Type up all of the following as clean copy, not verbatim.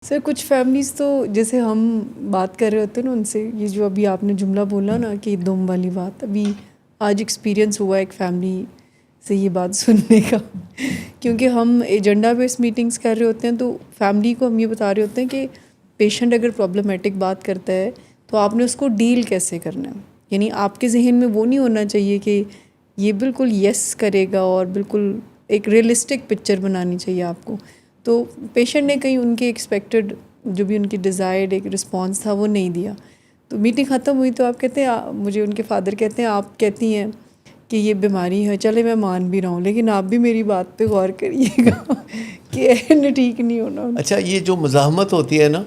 سر کچھ فیملیز تو جیسے ہم بات کر رہے ہوتے ہیں نا ان سے، یہ جو ابھی آپ نے جملہ بولا نا کہ دم والی بات، ابھی آج ایکسپیرینس ہوا ایک فیملی سے یہ بات سننے کا، کیونکہ ہم ایجنڈا بیس میٹنگز کر رہے ہوتے ہیں تو فیملی کو ہم یہ بتا رہے ہوتے ہیں کہ پیشنٹ اگر پرابلمیٹک بات کرتا ہے تو آپ نے اس کو ڈیل کیسے کرنا ہے. یعنی آپ کے ذہن میں وہ نہیں ہونا چاہیے کہ یہ بالکل یس کرے گا، اور بالکل ایک ریئلسٹک پکچر بنانی چاہیے آپ کو. تو پیشنٹ نے کہیں ان کے ایکسپیکٹڈ جو بھی ان کی ڈیزائرڈ ایک رسپانس تھا وہ نہیں دیا. تو میٹنگ ختم ہوئی تو آپ کہتے ہیں، مجھے ان کے فادر کہتے ہیں آپ کہتی ہیں کہ یہ بیماری ہے، چلے میں مان بھی رہا ہوں، لیکن آپ بھی میری بات پہ غور کریے گا کہ ٹھیک نہیں ہونا. اچھا، یہ جو مزاحمت ہوتی ہے نا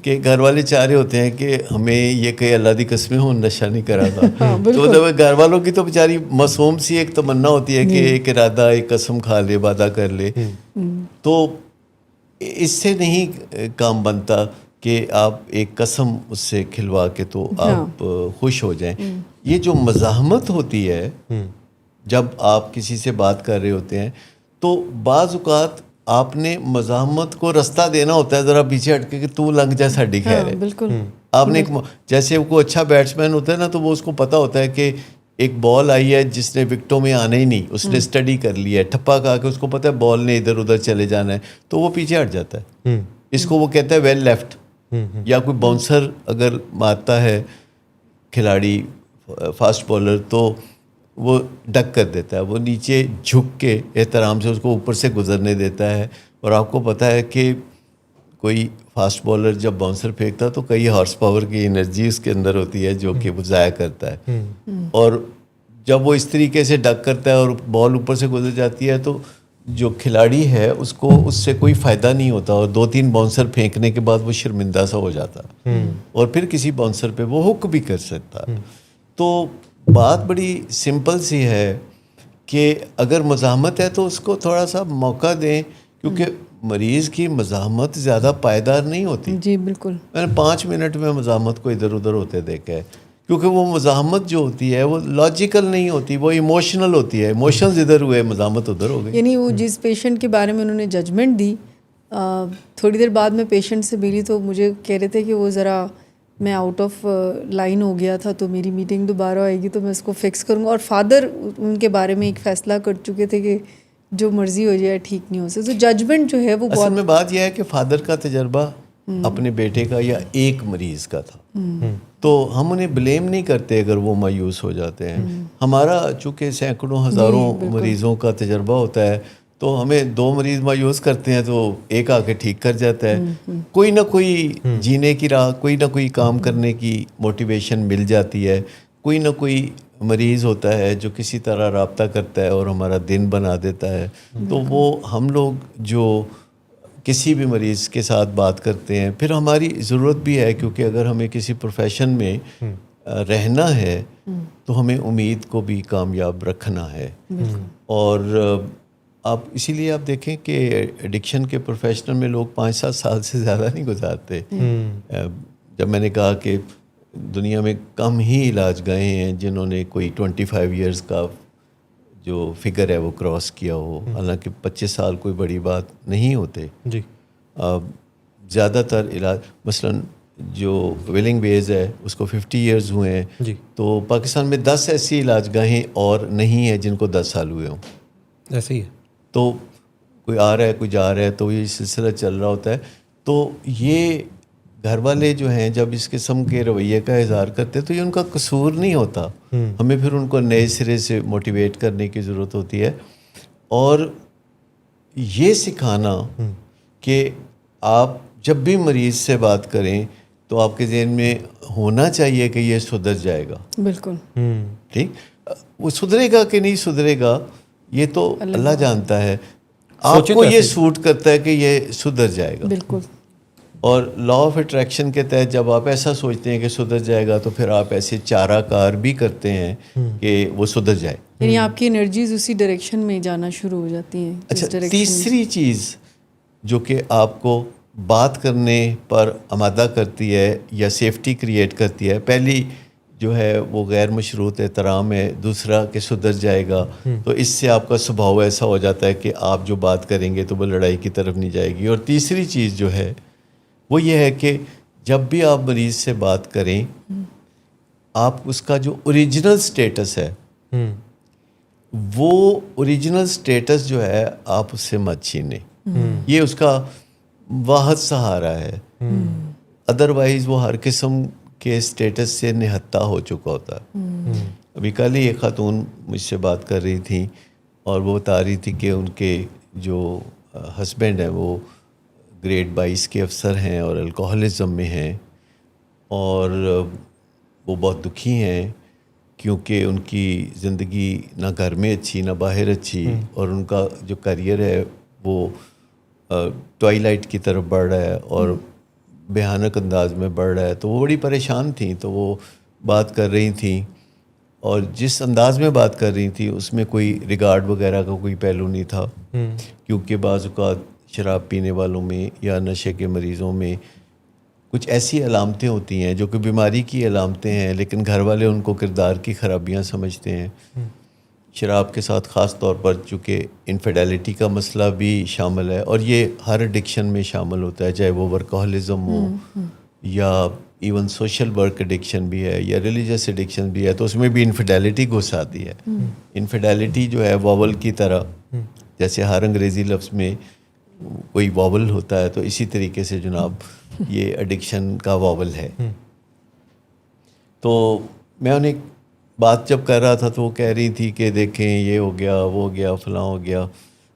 کہ گھر والے چاہ رہے ہوتے ہیں کہ ہمیں یہ کہ اللہ دی قسمیں ہوں نشہ نہیں کرا تھا، تو گھر والوں کی تو بیچاری معصوم سی ایک تمنا ہوتی ہے کہ ایک ارادہ، ایک قسم کھا لے، وعدہ کر لے. تو اس سے نہیں کام بنتا کہ آپ ایک قسم اس سے کھلوا کے تو آپ خوش ہو جائیں. یہ جو مزاحمت ہوتی ہے جب آپ کسی سے بات کر رہے ہوتے ہیں تو بعض اوقات آپ نے مزاحمت کو رستہ دینا ہوتا ہے، ذرا پیچھے ہٹ کے کہ تو لنگ جا ساڈی خیر ہے. بالکل آپ نے جیسے کوئی اچھا بیٹسمین ہوتا ہے نا تو وہ اس کو پتا ہوتا ہے کہ ایک بال آئی ہے جس نے وکٹوں میں آنا ہی نہیں، اس نے اسٹڈی کر لیا ہے، ٹھپا کھا کے اس کو پتا ہے بال نے ادھر ادھر چلے جانا ہے، تو وہ پیچھے ہٹ جاتا ہے. اس کو وہ کہتا ہے ویل لیفٹ. یا کوئی باؤنسر اگر مارتا ہے کھلاڑی فاسٹ بالر تو وہ ڈک کر دیتا ہے، وہ نیچے جھک کے احترام سے اس کو اوپر سے گزرنے دیتا ہے. اور آپ کو پتہ ہے کہ کوئی فاسٹ بالر جب باؤنسر پھینکتا ہے تو کئی ہارس پاور کی انرجی اس کے اندر ہوتی ہے جو کہ وہ ضائع کرتا ہے. اور جب وہ اس طریقے سے ڈک کرتا ہے اور بال اوپر سے گزر جاتی ہے تو جو کھلاڑی ہے اس کو اس سے کوئی فائدہ نہیں ہوتا، اور 2-3 باؤنسر پھینکنے کے بعد وہ شرمندہ سا ہو جاتا اور پھر کسی باؤنسر پہ وہ ہک بھی کر سکتا. تو بات بڑی سمپل سی ہے کہ اگر مزاحمت ہے تو اس کو تھوڑا سا موقع دیں، کیونکہ مریض کی مزاحمت زیادہ پائیدار نہیں ہوتی. جی بالکل. میں نے 5 منٹ میں مزاحمت کو ادھر ادھر ہوتے دیکھا ہے، کیونکہ وہ مزاحمت جو ہوتی ہے وہ لاجیکل نہیں ہوتی، وہ ایموشنل ہوتی ہے. ایموشنز ادھر ہوئے، مزاحمت ادھر ہو گئی. یعنی وہ جس پیشنٹ کے بارے میں انہوں نے ججمنٹ دی، تھوڑی دیر بعد میں پیشنٹ سے ملی تو مجھے کہہ رہے تھے کہ وہ ذرا میں آؤٹ آف لائن ہو گیا تھا، تو میری میٹنگ دوبارہ آئے گی تو میں اس کو فکس کروں گا. اور فادر ان کے بارے میں ایک فیصلہ کر چکے تھے کہ جو مرضی ہو جائے ٹھیک نہیں ہو سکتا. تو ججمنٹ جو ہے وہ اصل میں بات یہ ہے کہ فادر کا تجربہ اپنے بیٹے کا یا ایک مریض کا تھا، تو ہم انہیں بلیم نہیں کرتے اگر وہ مایوس ہو جاتے ہیں. ہمارا چونکہ سینکڑوں ہزاروں مریضوں کا تجربہ ہوتا ہے تو ہمیں 2 مریض مایوس کرتے ہیں تو ایک آ کے ٹھیک کر جاتا ہے. کوئی نہ کوئی جینے کی راہ، کوئی نہ کوئی کام کرنے کی موٹیویشن مل جاتی ہے. کوئی نہ کوئی مریض ہوتا ہے جو کسی طرح رابطہ کرتا ہے اور ہمارا دن بنا دیتا ہے. تو وہ ہم لوگ جو کسی بھی مریض کے ساتھ بات کرتے ہیں، پھر ہماری ضرورت بھی ہے، کیونکہ اگر ہمیں کسی پروفیشن میں رہنا ہے تو ہمیں امید کو بھی کامیاب رکھنا ہے. اور آپ اسی لیے آپ دیکھیں کہ ایڈکشن کے پروفیشنل میں لوگ 5-7 سال سے زیادہ نہیں گزارتے. جب میں نے کہا کہ دنیا میں کم ہی علاج گاہیں ہیں جنہوں نے کوئی 25 ایئرز کا جو فگر ہے وہ کراس کیا ہو، حالانکہ 25 سال کوئی بڑی بات نہیں ہوتے. جی زیادہ تر علاج مثلا جو ویلنگ ویز ہے اس کو 50 ایئرز ہوئے ہیں. جی تو پاکستان میں 10 ایسی علاج گاہیں اور نہیں ہیں جن کو 10 سال ہوئے ہوں. ایسے ہی ہے. تو کوئی آ رہا ہے کوئی جا رہا ہے تو یہ سلسلہ چل رہا ہوتا ہے. تو یہ گھر والے جو ہیں جب اس قسم کے رویے کا اظہار کرتے تو یہ ان کا قصور نہیں ہوتا. ہمیں پھر ان کو نئے سرے سے موٹیویٹ کرنے کی ضرورت ہوتی ہے، اور یہ سکھانا کہ آپ جب بھی مریض سے بات کریں تو آپ کے ذہن میں ہونا چاہیے کہ یہ سدھر جائے گا. بالکل ٹھیک، وہ سدھرے گا کہ نہیں سدھرے گا یہ تو اللہ جانتا ہے. آپ کو یہ سوٹ کرتا ہے کہ یہ سدھر جائے گا. بالکل. اور لا آف اٹریکشن کے تحت جب آپ ایسا سوچتے ہیں کہ سدھر جائے گا تو پھر آپ ایسے چارہ کار بھی کرتے ہیں کہ وہ سدھر جائے. یعنی آپ کی انرجیز اسی ڈائریکشن میں جانا شروع ہو جاتی ہیں. اچھا، تیسری چیز جو کہ آپ کو بات کرنے پر آمادہ کرتی ہے یا سیفٹی کریٹ کرتی ہے، پہلی جو ہے وہ غیر مشروط احترام ہے، دوسرا کہ سدھر جائے گا. تو اس سے آپ کا سبھاؤ ایسا ہو جاتا ہے کہ آپ جو بات کریں گے تو وہ لڑائی کی طرف نہیں جائے گی. اور تیسری چیز جو ہے وہ یہ ہے کہ جب بھی آپ مریض سے بات کریں آپ اس کا جو اوریجنل سٹیٹس ہے وہ اوریجنل سٹیٹس جو ہے آپ اس سے مت چھینیں. یہ اس کا واحد سہارا ہے. ادروائز وہ ہر قسم کے سٹیٹس سے نہتا ہو چکا ہوتا ہے. ابھی کل ہی ایک خاتون مجھ سے بات کر رہی تھیں اور وہ بتا رہی تھی کہ ان کے جو ہسبینڈ ہیں وہ گریڈ 22 کے افسر ہیں اور الکوہلزم میں ہیں اور وہ بہت دکھی ہیں کیونکہ ان کی زندگی نہ گھر میں اچھی نہ باہر اچھی اور ان کا جو کیریئر ہے وہ ٹوائلائٹ کی طرف بڑھ رہا ہے اور بھیانک انداز میں بڑھ رہا ہے. تو وہ بڑی پریشان تھیں. تو وہ بات کر رہی تھیں اور جس انداز میں بات کر رہی تھیں اس میں کوئی ریگارڈ وغیرہ کا کوئی پہلو نہیں تھا کیونکہ بعض اوقات شراب پینے والوں میں یا نشے کے مریضوں میں کچھ ایسی علامتیں ہوتی ہیں جو کہ بیماری کی علامتیں ہیں لیکن گھر والے ان کو کردار کی خرابیاں سمجھتے ہیں. شراب کے ساتھ خاص طور پر چونکہ انفیڈیلٹی کا مسئلہ بھی شامل ہے اور یہ ہر ایڈکشن میں شامل ہوتا ہے چاہے وہ ورکہولزم ہو یا ایون سوشل ورک ایڈکشن بھی ہے یا ریلیجس ایڈکشن بھی ہے تو اس میں بھی انفیڈیلٹی گھس آتی ہے. انفیڈیلٹی جو ہے واول کی طرح جیسے ہر انگریزی لفظ میں کوئی واول ہوتا ہے تو اسی طریقے سے جناب یہ ایڈکشن کا واول ہے. تو میں انہیں بات جب کر رہا تھا تو وہ کہہ رہی تھی کہ دیکھیں یہ ہو گیا وہ ہو گیا فلاں ہو گیا.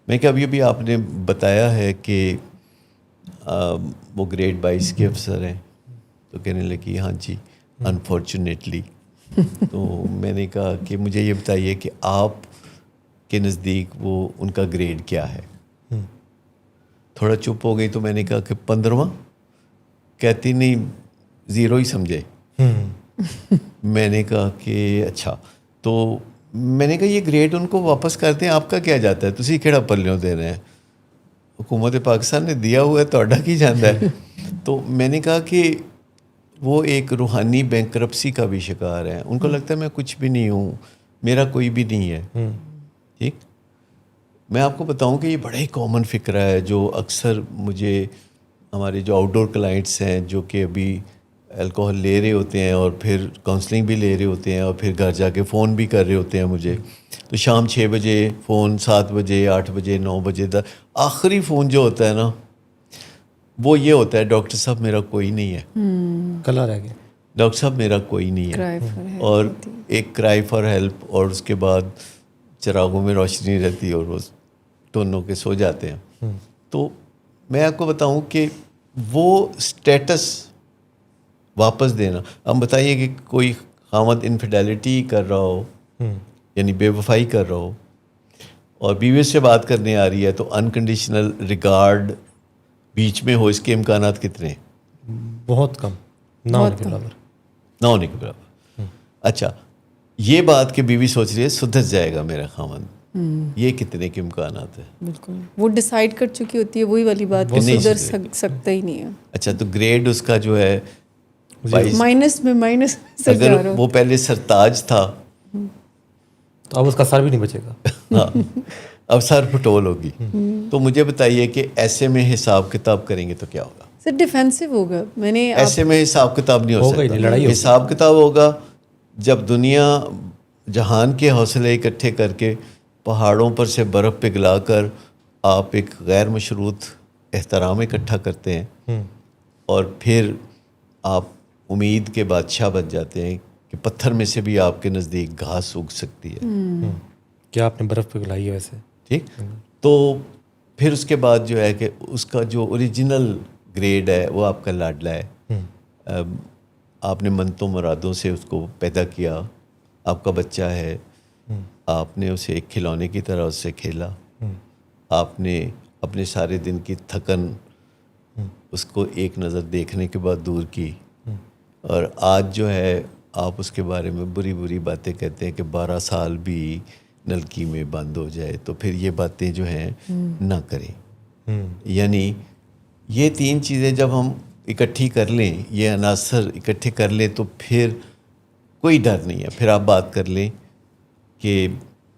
میں کہ ابھی آپ نے بتایا ہے کہ وہ گریڈ 22 کے افسر ہیں تو کہنے لگی ہاں جی انفارچونیٹلی. تو میں نے کہا کہ مجھے یہ بتائیے کہ آپ کے نزدیک وہ ان کا گریڈ کیا ہے. تھوڑا چپ ہو گئی تو میں نے کہا کہ 15واں. کہتی نہیں 0 ہی سمجھے. میں نے کہا کہ اچھا. تو میں نے کہا یہ گریڈ ان کو واپس کرتے ہیں آپ کا کیا جاتا ہے تسی کیڑا پلیوں دے رہے ہیں حکومت پاکستان نے دیا ہوا ہے تہاڈا کی جاندا ہے. تو میں نے کہا کہ وہ ایک روحانی بینکرپسی کا بھی شکار ہیں. ان کو لگتا ہے میں کچھ بھی نہیں ہوں میرا کوئی بھی نہیں ہے. ٹھیک. میں آپ کو بتاؤں کہ یہ بڑا ہی کامن فکرہ ہے جو اکثر مجھے ہمارے جو آؤٹ ڈور کلائنٹس ہیں جو کہ ابھی الکوہل لے رہے ہوتے ہیں اور پھر کاؤنسلنگ بھی لے رہے ہوتے ہیں اور پھر گھر جا کے فون بھی کر رہے ہوتے ہیں مجھے. تو شام 6 بجے فون 7 بجے 8 بجے 9 بجے آخری فون جو ہوتا ہے نا وہ یہ ہوتا ہے ڈاکٹر صاحب میرا کوئی نہیں ہے. کلا رہ گیا ڈاکٹر صاحب میرا کوئی نہیں ہے اور ایک کرائی فار ہیلپ اور اس کے بعد چراغوں میں روشنی رہتی اور وہ دونوں کے سو جاتے ہیں. تو میں آپ کو بتاؤں کہ وہ سٹیٹس واپس دینا. ہم بتائیے کہ کوئی خاوند انفیڈیلٹی کر رہا ہو یعنی بے وفائی کر رہا ہو اور بیوی سے بات کرنے آ رہی ہے تو انکنڈیشنل ریگارڈ بیچ میں ہو اس کے امکانات کتنے ہیں؟ بہت کم. نہ ہونے کے برابر. اچھا یہ بات کہ بیوی سوچ رہی ہے سدھر جائے گا میرا خاوند یہ کتنے کے امکانات ہیں؟ بالکل وہ ڈیسائیڈ کر چکی ہوتی ہے وہی والی بات کہ سدھر سکتا ہی نہیں ہے. اچھا تو گریڈ اس کا جو ہے مائنس میں مائنس سے اگر وہ پہلے سرتاج تھا تو اب اس کا سر بھی نہیں بچے گا. ہاں اب سر پٹول ہوگی. تو مجھے بتائیے کہ ایسے میں حساب کتاب کریں گے تو کیا ہوگا؟ سر ڈیفینسو ہوگا. میں نے ایسے میں حساب کتاب نہیں ہو سکتا. لڑائی حساب کتاب ہوگا جب دنیا جہان کے حوصلے اکٹھے کر کے پہاڑوں پر سے برف پگھلا کر آپ ایک غیر مشروط احترام اکٹھا کرتے ہیں اور پھر آپ امید کے بادشاہ بن جاتے ہیں کہ پتھر میں سے بھی آپ کے نزدیک گھاس اگ سکتی ہے. کیا آپ نے برف پگھلائی ہے ویسے؟ ٹھیک. تو پھر اس کے بعد جو ہے کہ اس کا جو اوریجنل گریڈ ہے وہ آپ کا لاڈلا ہے. آپ نے منتوں مرادوں سے اس کو پیدا کیا آپ کا بچہ ہے. آپ نے اسے ایک کھلونے کی طرح اس سے کھیلا. آپ نے اپنے سارے دن کی تھکن اس کو ایک نظر دیکھنے کے بعد دور کی اور آج جو ہے آپ اس کے بارے میں بری بری باتیں کہتے ہیں کہ 12 سال بھی نلکی میں بند ہو جائے. تو پھر یہ باتیں جو ہیں نہ کریں. یعنی یہ 3 چیزیں جب ہم اکٹھی کر لیں یہ عناصر اکٹھے کر لیں تو پھر کوئی ڈر نہیں ہے. پھر آپ بات کر لیں کہ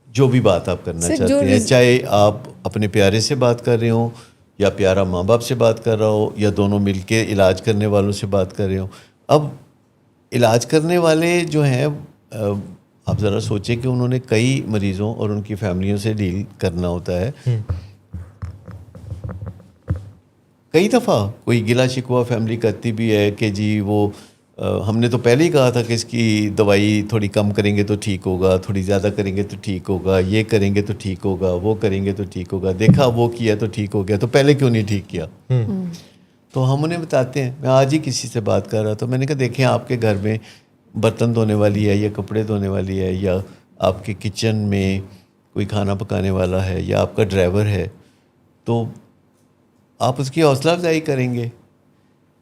جو بھی بات آپ کرنا چاہتے ہیں چاہے آپ اپنے پیارے سے بات کر رہے ہوں یا پیارا ماں باپ سے بات کر رہا ہو یا دونوں مل کے علاج کرنے والوں سے بات کر رہے ہو. اب علاج کرنے والے جو ہیں آپ ذرا سوچیں کہ انہوں نے کئی مریضوں اور ان کی فیملیوں سے ڈیل کرنا ہوتا ہے. کئی دفعہ کوئی گلا شکوہ فیملی کرتی بھی ہے کہ جی وہ ہم نے تو پہلے ہی کہا تھا کہ اس کی دوائی تھوڑی کم کریں گے تو ٹھیک ہوگا, تھوڑی زیادہ کریں گے تو ٹھیک ہوگا, یہ کریں گے تو ٹھیک ہوگا, وہ کریں گے تو ٹھیک ہوگا, دیکھا وہ کیا تو ٹھیک ہو گیا, تو پہلے کیوں نہیں ٹھیک کیا. تو ہم انہیں بتاتے ہیں. میں آج ہی کسی سے بات کر رہا تھا, میں نے کہا دیکھیں آپ کے گھر میں برتن دھونے والی ہے یا کپڑے دھونے والی ہے یا آپ کے کچن میں کوئی کھانا پکانے والا ہے یا آپ کا ڈرائیور ہے, تو آپ اس کی حوصلہ افزائی کریں گے.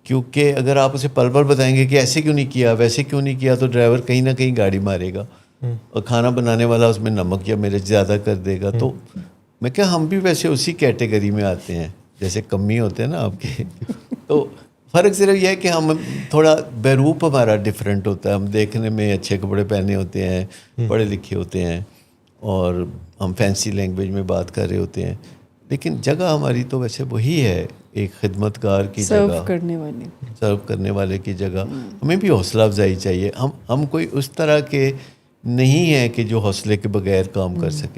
کیونکہ اگر آپ اسے پل پل بتائیں گے کہ ایسے کیوں نہیں کیا, ویسے کیوں نہیں کیا, تو ڈرائیور کہیں نہ کہیں گاڑی مارے گا, اور کھانا بنانے والا اس میں نمک یا مرچ زیادہ کر دے گا. تو میں کہا ہم بھی ویسے اسی کیٹیگری میں آتے ہیں جیسے کمی ہوتے ہیں نا آپ کے. تو فرق صرف یہ ہے کہ ہم تھوڑا بیروپ ہمارا ڈفرینٹ ہوتا ہے. ہم دیکھنے میں اچھے کپڑے پہنے ہوتے ہیں, پڑھے لکھے ہوتے ہیں, اور ہم فینسی لینگویج میں بات کر رہے ہوتے ہیں, لیکن جگہ ہماری تو ویسے وہی ہے, ایک خدمتگار کی جگہ, سرو کرنے والے کی جگہ. ہمیں بھی حوصلہ افزائی چاہیے. ہم کوئی اس طرح کے نہیں ہیں کہ جو حوصلے کے بغیر کام کر سکے.